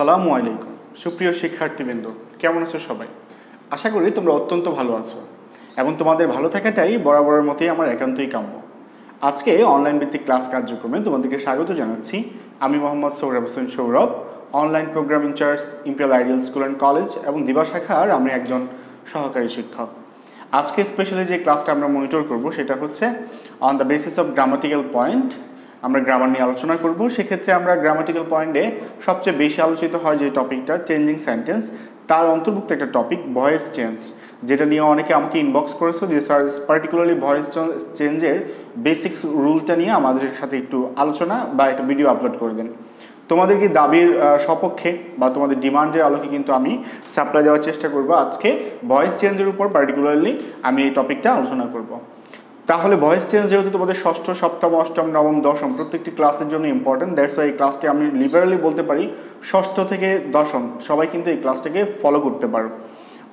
আসসালামু আলাইকুম সুপ্রিয় শিক্ষার্থীবৃন্দ, কেমন আছো সবাই? আশা করি তোমরা অত্যন্ত ভালো আছো এবং তোমাদের ভালো থাকাটাই বরাবরের মতোই আমার একান্তই কাম্য। আজকে অনলাইন ভিত্তিক ক্লাস কার্যক্রমে তোমাদেরকে স্বাগত জানাচ্ছি। আমি Mohammad Sourav Hossain Sourav, online programme in charge, imperial ideal school and college এবং দিবা শাখার আমি একজন সহকারী শিক্ষক। আজকে স্পেশালি যে ক্লাসটা আমরা মনিটর করব সেটা হচ্ছে on the basis of grammatical point. আমরা গ্রামার নিয়ে আলোচনা করব। সেক্ষেত্রে আমরা গ্রামাটিক্যাল পয়েন্টে সবচেয়ে বেশি আলোচিত হয় যে টপিকটা চেঞ্জিং সেন্টেন্স, তার অন্তর্ভুক্ত একটা টপিক ভয়েস চেঞ্জ, যেটা নিয়ে অনেকে আমাকে ইনবক্স করেছো যে স্যার পার্টিকুলারলি ভয়েস চেঞ্জের বেসিক্স রুলটা নিয়ে আমাদের সাথে একটু আলোচনা বা একটা ভিডিও আপলোড করে দেন। তোমাদের কি দাবির সপক্ষে বা তোমাদের ডিমান্ডের আলোকে কিন্তু আমি সাপ্লাই দেওয়ার চেষ্টা করব। আজকে ভয়েস চেঞ্জের উপর পার্টিকুলারলি আমি এই টপিকটা আলোচনা করব। তাহলে ভয়েস চেঞ্জ যেহেতু তোমাদের ষষ্ঠ, সপ্তম, অষ্টম, নবম, দশম প্রত্যেকটি ক্লাসের জন্য ইম্পর্টেন্ট, দ্যাটস ওয়াই এই ক্লাসটি আমি লিবারালি বলতে পারি ষষ্ঠ থেকে দশম সবাই কিন্তু এই ক্লাসটাকে ফলো করতে পারো।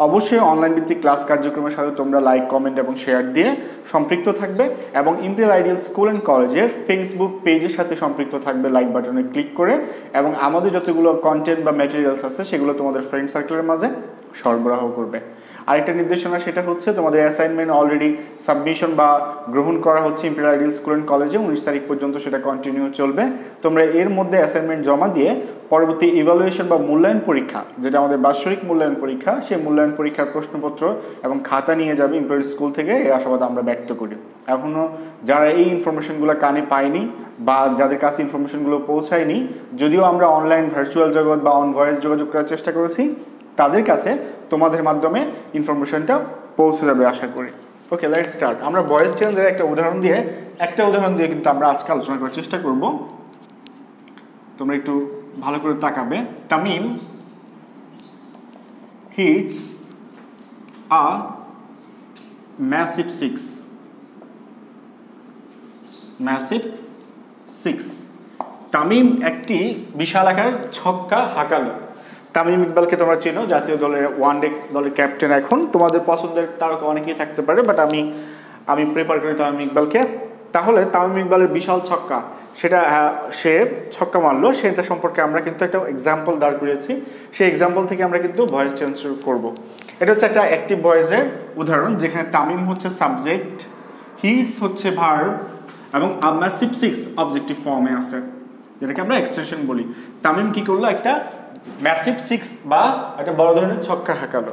অবশ্যই অনলাইন ভিত্তিক ক্লাস কার্যক্রমের সাথে তোমরা লাইক, কমেন্ট এবং শেয়ার দিয়ে সম্পৃক্ত থাকবে এবং ইম্পেরিয়াল আইডিয়াল স্কুল অ্যান্ড কলেজের ফেসবুক পেজের সাথে সম্পৃক্ত থাকবে লাইক বাটনে ক্লিক করে, এবং আমাদের যতগুলো কন্টেন্ট বা ম্যাটেরিয়ালস আছে সেগুলো তোমাদের ফ্রেন্ড সার্কেলের মাঝে সরবরাহ করবে। আরেকটা নির্দেশনা সেটা হচ্ছে তোমাদের অ্যাসাইনমেন্ট অলরেডি সাবমিশন বা গ্রহণ করা হচ্ছে ইম্পেরিয়াল আইডিয়াল স্কুল অ্যান্ড কলেজে 19 তারিখ পর্যন্ত সেটা কন্টিনিউ চলবে। তোমরা এর মধ্যে অ্যাসাইনমেন্ট জমা দিয়ে পরবর্তী ইভ্যালুয়েশন বা মূল্যায়ন পরীক্ষা, যেটা আমাদের বাৎসরিক মূল্যায়ন পরীক্ষা, সেই মূল্যায়ন পরীক্ষার প্রশ্নপত্র এবং খাতা নিয়ে যাবে ইম্পেরিয়াল স্কুল থেকে, এই আশাবাদ আমরা ব্যক্ত করি। এখনও যারা এই ইনফরমেশনগুলো কানে পায়নি বা যাদের কাছে ইনফরমেশনগুলো পৌঁছায়নি, যদিও আমরা অনলাইন ভার্চুয়াল জগৎ বা অন ভয়েস যোগাযোগ করার চেষ্টা করেছি, তাদের কাছে তোমাদের মাধ্যমে ইনফরমেশনটা পৌঁছে যাবে আশা করি। ওকে, লেটস স্টার্ট। আমরা ভয়েস চেঞ্জের একটা উদাহরণ দিয়ে কিন্তু আমরা আজকে আলোচনা করার চেষ্টা করব। তোমরা একটু ভালো করে তাকাবে। Tamim hits a massive six. Tamim একটি বিশাল আকার ছক্কা হাঁকালো। তামিম ইকবালকে তোমরা চেনো, জাতীয় দলের ওয়ানডে দলের ক্যাপ্টেন। এখন তোমাদের পছন্দের তারকা অনেকেই থাকতে পারে, বাট আমি প্রেফার করি তামিম ইকবালকে। তাহলে তামিম ইকবালের বিশাল ছক্কা, সেটা সে ছক্কা মারলো, সেটা সম্পর্কে আমরা কিন্তু একটা এক্সাম্পল দাঁড় করিয়েছি। সেই এক্সাম্পল থেকে আমরা কিন্তু ভয়েস চেঞ্জ করব। এটা হচ্ছে একটা অ্যাক্টিভ ভয়েসের উদাহরণ, যেখানে তামিম হচ্ছে সাবজেক্ট, হিটস হচ্ছে ভার্ব এবং আ ম্যাসিভ সিক্স অবজেক্টিভ ফর্মে আছে, যেটাকে আমরা এক্সটেনশন বলি। তামিম কি করলো? একটা ম্যাসিভ সিক্স বা একটা বড় ধরনের ছক্কা হাঁকালো।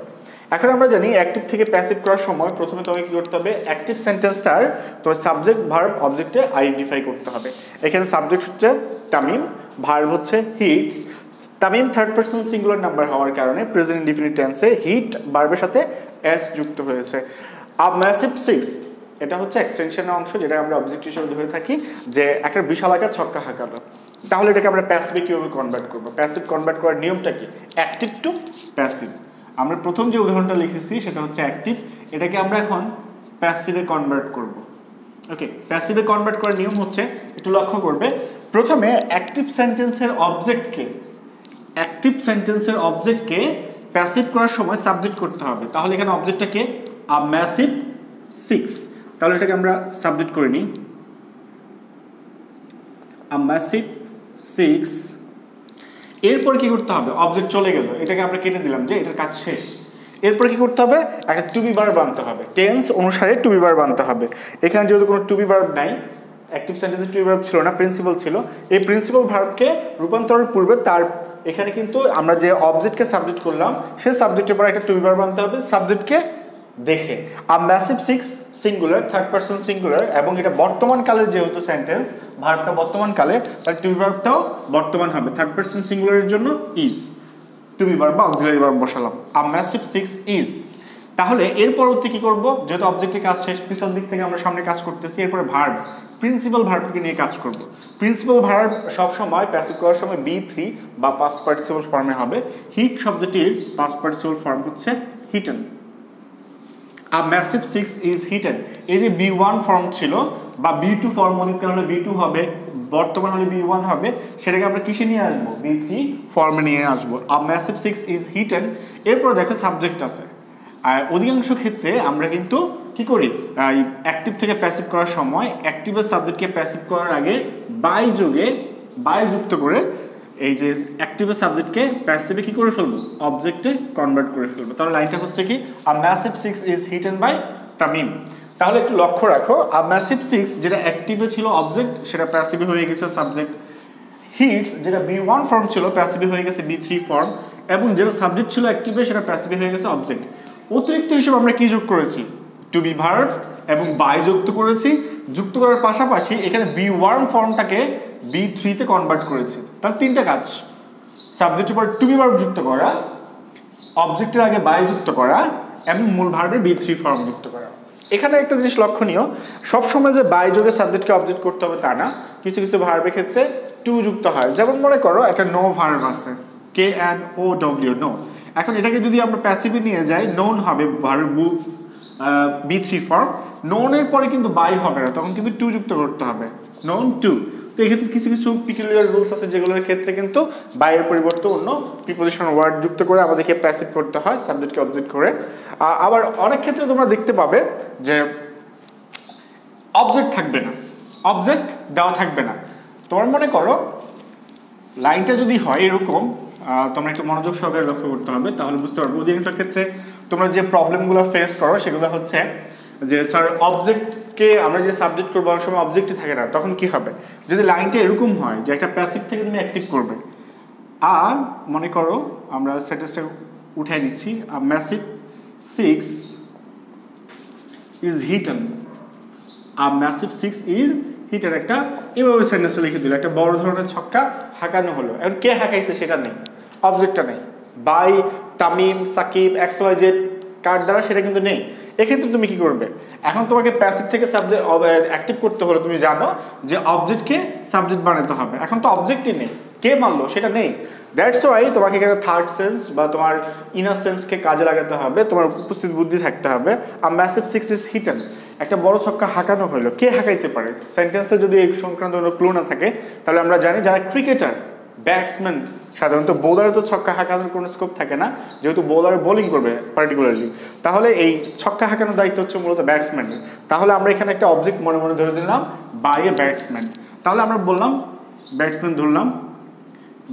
এখন আমরা জানি অ্যাক্টিভ থেকে প্যাসিভ করার সময় প্রথমে তোমাকে কি করতে হবে? অ্যাক্টিভ সেন্টেন্সটার তোমার সাবজেক্ট ভার্ব অবজেক্টে আইডেন্টিফাই করতে হবে। এখানে সাবজেক্ট হচ্ছে তামিম, ভার্ব হচ্ছে hits. Tamim third person singular number হওয়ার কারণে প্রেজেন্ট ইনডিফিনিট টেন্সে হিট ভার্বের সাথে এস যুক্ত হয়েছে। আ ম্যাসিভ সিক্স এটা হচ্ছে এক্সটেনশনের অংশ, যেটা আমরা অবজেক্ট হিসেবে ধরে থাকি, যে একটা বিশাল আকার ছক্কা হাঁকালো। তাহলে এটাকে আমরা প্যাসিভে কীভাবে কনভার্ট করবো? প্যাসিভ কনভার্ট করার নিয়মটা কি? Active to passive. আমরা প্রথম যে উদাহরণটা লিখেছি সেটা হচ্ছে অ্যাক্টিভ, এটাকে আমরা এখন প্যাসিভে কনভার্ট করব। ওকে, প্যাসিভে কনভার্ট করার নিয়ম হচ্ছে, একটু লক্ষ্য করবে, প্রথমে অ্যাক্টিভ সেন্টেন্সের অবজেক্টকে প্যাসিভ করার সময় সাবজেক্ট করতে হবে। তাহলে এখানে অবজেক্টটা কে? আ ম্যাসিভ সিক্স। তাহলে এটাকে আমরা সাবজেক্ট করে নিই, আ ম্যাসিভ সিক্স। এরপর কি করতে হবে? অবজেক্ট চলে গেল, এটাকে আমরা কেটে দিলাম যে এটার কাজ শেষ। এরপর কি করতে হবে? একটা টু বি ভার্ব আনতে হবে, টেন্স অনুসারে টু বি ভার্ব আনতে হবে। এখানে যেহেতু কোনো টু বি ভার্ব নাই, অ্যাক্টিভ সেন্টেন্সে টু বি ভার্ব ছিল না, প্রিন্সিপাল ছিল। এই প্রিন্সিপাল ভার্বকে রূপান্তরের পূর্বে তার এখানে কিন্তু আমরা যে অবজেক্টকে সাবজেক্ট করলাম, সেই সাবজেক্টের পর একটা টু বি ভার্ব আনতে হবে সাবজেক্টকে দেখে। আ massive six singular, third person singular, এবং এটা বর্তমান কালের যেহেতু সেন্টেন্স, ভার্বটা বর্তমান কালে, তার টু বি ভার্বটাও বর্তমান হবে। থার্ড পারসন সিঙ্গুলারের জন্য ইজ, টু বি ভার্ব বা অক্সিলারি ভার্ব বসালাম, আ ম্যাসিভ সিক্স ইজ। তাহলে এর পরবর্তী কি করব? যেহেতু অবজেক্টের কাজ শেষ, পিছন দিক থেকে আমরা সামনে কাজ করতেছি, এরপরে ভার্ব, প্রিন্সিপাল ভার্বকে নিয়ে কাজ করব। প্রিন্সিপাল ভার্ব সবসময় প্যাসিভ করার সময় B3 বা পাস্ট পার্টিসিপল ফর্মে হবে। হিট শব্দটির পাস্ট পার্টিসিপল ফর্ম হচ্ছে hitten. A massive six is hitten. এই যে B1 ফর্ম ছিল বা B2 ফর্ম, অতীতকাল হলে B2 হবে, বর্তমান হলে B1 হবে, সেটাকে আমরা কিসে নিয়ে আসবো? B3 ফর্মে নিয়ে আসবো। A massive six is hitten. এরপর দেখো সাবজেক্ট আছে। আর অধিকাংশ ক্ষেত্রে আমরা কিন্তু কি করি? অ্যাক্টিভ থেকে প্যাসিভ করার সময় অ্যাক্টিভের সাবজেক্টকে প্যাসিভ করার আগে বাই যুক্ত করে এই যে অ্যাক্টিভের সাবজেক্টকে প্যাসিভে কি করে ফেলবো, অবজেক্টে কনভার্ট করে ফেলবো। তাহলে লাইনটা হচ্ছে কি, a massive 6 is hitten by Tamim. তাহলে একটু লক্ষ্য রাখো, আ ম্যাসিভ 6 যেটা অ্যাক্টিভে ছিল অবজেক্ট, সেটা প্যাসিভে হয়ে গেছে সাবজেক্ট। হিটস যেটা B1 ফর্ম ছিল প্যাসিভে হয়ে গেছে B3 ফর্ম, এবং যেটা সাবজেক্ট ছিল অ্যাক্টিভে সেটা প্যাসিভে হয়ে গেছে অবজেক্ট। অতিরিক্ত হিসেবে আমরা কি যোগ করেছি, টু বি ভার্ব এবং বাই যুক্ত করেছি। যুক্ত করার পাশাপাশি এখানে B1 ফর্মটাকে B3 তে কনভার্ট করেছি। তাহলে তিনটা কাজ, সাবজেক্টের পর টু বি ভার্ব যুক্ত করা, অবজেক্টের আগে বাই যুক্ত করা এবং মূল ভার্বের B3 ফর্ম যুক্ত করা। এখানে একটা জিনিস লক্ষণীয়, সবসময় যে বাই যোগে সাবজেক্টকে অবজেক্ট করতে হবে তা না, কিছু কিছু ভার্বের ক্ষেত্রে টু যুক্ত হয়। যেমন মনে করো একটা নো ভার্ব আছে, KNOW, নো। এখন এটাকে যদি আমরা প্যাসিভে নিয়ে যাই, নোন হবে ভার্ব B3 ফর্ম, নোনের পরে কিন্তু বাই হবে না, তখন কিন্তু টু যুক্ত করতে হবে, নোন টু। তো এক্ষেত্রে কিছু কিছু পিকুলিয়ার রুলস আছে যেগুলোর ক্ষেত্রে কিন্তু বাইয়ের পরিবর্তে অন্য প্রিপোজিশন ওয়ার্ড যুক্ত করে আমাদেরকে প্যাসিভ করতে হয় সাবজেক্টকে অবজেক্ট করে। আবার অনেক ক্ষেত্রে তোমরা দেখতে পাবে যে অবজেক্ট থাকবে না, অবজেক্ট দেওয়া থাকবে না। তোমার মনে করো লাইনটা যদি হয় এরকম, তোমরা একটু মনোযোগ সহকারে লক্ষ্য করতে হবে, তাহলে বুঝতে পারবো। অধিকাংশ ক্ষেত্রে তোমরা যে প্রবলেমগুলো ফেস করো সেগুলো হচ্ছে যে স্যার অবজেক্টকে আমরা যে সাবজেক্ট করবো অনেক সময় অবজেক্টই থাকে না, তখন কি হবে, যদি লাইনটা এরকম হয় যে একটা প্যাসিভ থেকে তুমি অ্যাক্টিভ করবে। আর মনে করো আমরা সেন্টেন্সটা উঠাই নিচ্ছি, a massive 6 is hitten, a massive 6 is hitten, একটা এভাবে সেন্টেন্সটা লিখে দিল, একটা বড় ধরনের ছক্কা হাঁকানো হলো। এখন কে হাঁকাইছে সেটা নেই, অবজেক্টটা নেই, বাই তামিম সাকিব XYZ কার দ্বারা সেটা কিন্তু নেই। এক্ষেত্রে তুমি কি করবে, এখন তোমাকে প্যাসিভ থেকে সাবজেক্ট অ্যাক্টিভ করতে হলে তুমি জানো যে অবজেক্টকে সাবজেক্ট বানাতে হবে। এখন তো অবজেক্টই নেই, কে মানলো সেটা নেই। দ্যাটস ওয়াই তোমাকে এখানে থার্ড সেন্স বা তোমার ইনার সেন্সকে কাজে লাগাতে হবে, তোমার উপস্থিত বুদ্ধি থাকতে হবে। আর ম্যাসিভ 6 ইজ হিটেন, একটা বড় ছক্কা হাঁকানো হলো, কে হাঁকাইতে পারে। সেন্টেন্সে যদি এই সংক্রান্ত কোনো ক্লু না থাকে তাহলে আমরা জানি যারা ক্রিকেটার ব্যাটসম্যান, সাধারণত বোলারে তো ছক্কা হাঁকানোর কোনো স্কোপ থাকে না, যেহেতু বোলার বোলিং করবে পার্টিকুলারলি, তাহলে এই ছক্কা হাঁকানোর দায়িত্ব হচ্ছে মূলত ব্যাটসম্যানের। তাহলে আমরা এখানে একটা অবজেক্ট মনে মনে ধরে দিলাম, বাই এ ব্যাটসম্যান। তাহলে আমরা বললাম ব্যাটসম্যান ধরলাম,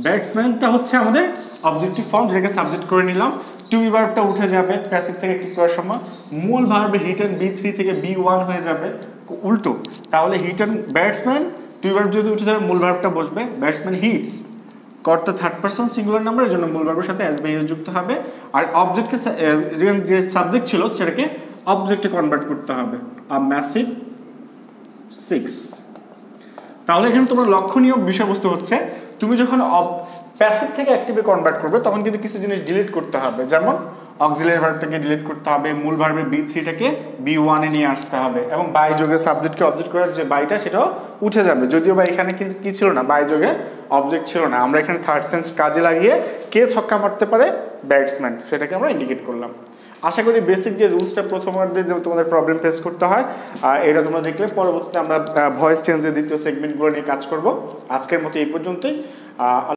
ব্যাটসম্যানটা হচ্ছে আমাদের অবজেক্টিভ ফর্ম, যেটাকে সাবজেক্ট করে নিলাম। টু বি ভার্বটা উঠে যাবে প্যাসিভ থেকে অ্যাক্টিভ করার সময়, মূল ভার্বে হিটেন B3 থেকে B1 হয়ে যাবে, উল্টো। তাহলে হিটেন ব্যাটসম্যান, টু বি ভার্ব যদি উঠে যাবে মূল ভার্বটা বসবে, ব্যাটসম্যান হিটস, কর্তা থার্ড পারসন সিঙ্গুলার নাম্বার, এর জন্য মূল ভার্বের সাথে এস বাই এস যুক্ত হবে। আর অবজেক্টকে যে সাবজেক্ট ছিল সেটাকে অবজেক্টে কনভার্ট করতে হবে, আ ম্যাসিভ 6। তাহলে এখানে তোমার লক্ষণীয় বিষয়বস্তু হচ্ছে তুমি যখন প্যাসিভ থেকে অ্যাক্টিভে কনভার্ট করবে তখন কিন্তু কিছু জিনিস ডিলিট করতে হবে, যেমন অক্সিলারি ভার্বটাকে ডিলিট করতে হবে, মূল ভার্বের B3টাকে B1 এ নিয়ে আসতে হবে, এবং বাই যোগে সাবজেক্টকে অবজেক্ট করার যে বাইটা সেটাও উঠে যাবে। যদিও বা এখানে কিন্তু কি ছিল না, বাই যোগে অবজেক্ট ছিল না, আমরা এখানে থার্ড সেন্স কাজে লাগিয়ে কে ছক্কা মারতে পারে, ব্যাটসম্যান, সেটাকে আমরা ইন্ডিকেট করলাম। আশা করি বেসিক যে রুলসটা প্রথমার্ধে যে তোমাদের প্রবলেম ফেস করতে হয় এটা তোমরা দেখলে, পরবর্তীতে আমরা ভয়েস চেঞ্জের দ্বিতীয় সেগমেন্টগুলো নিয়ে কাজ করব। আজকের মতো এই পর্যন্তই।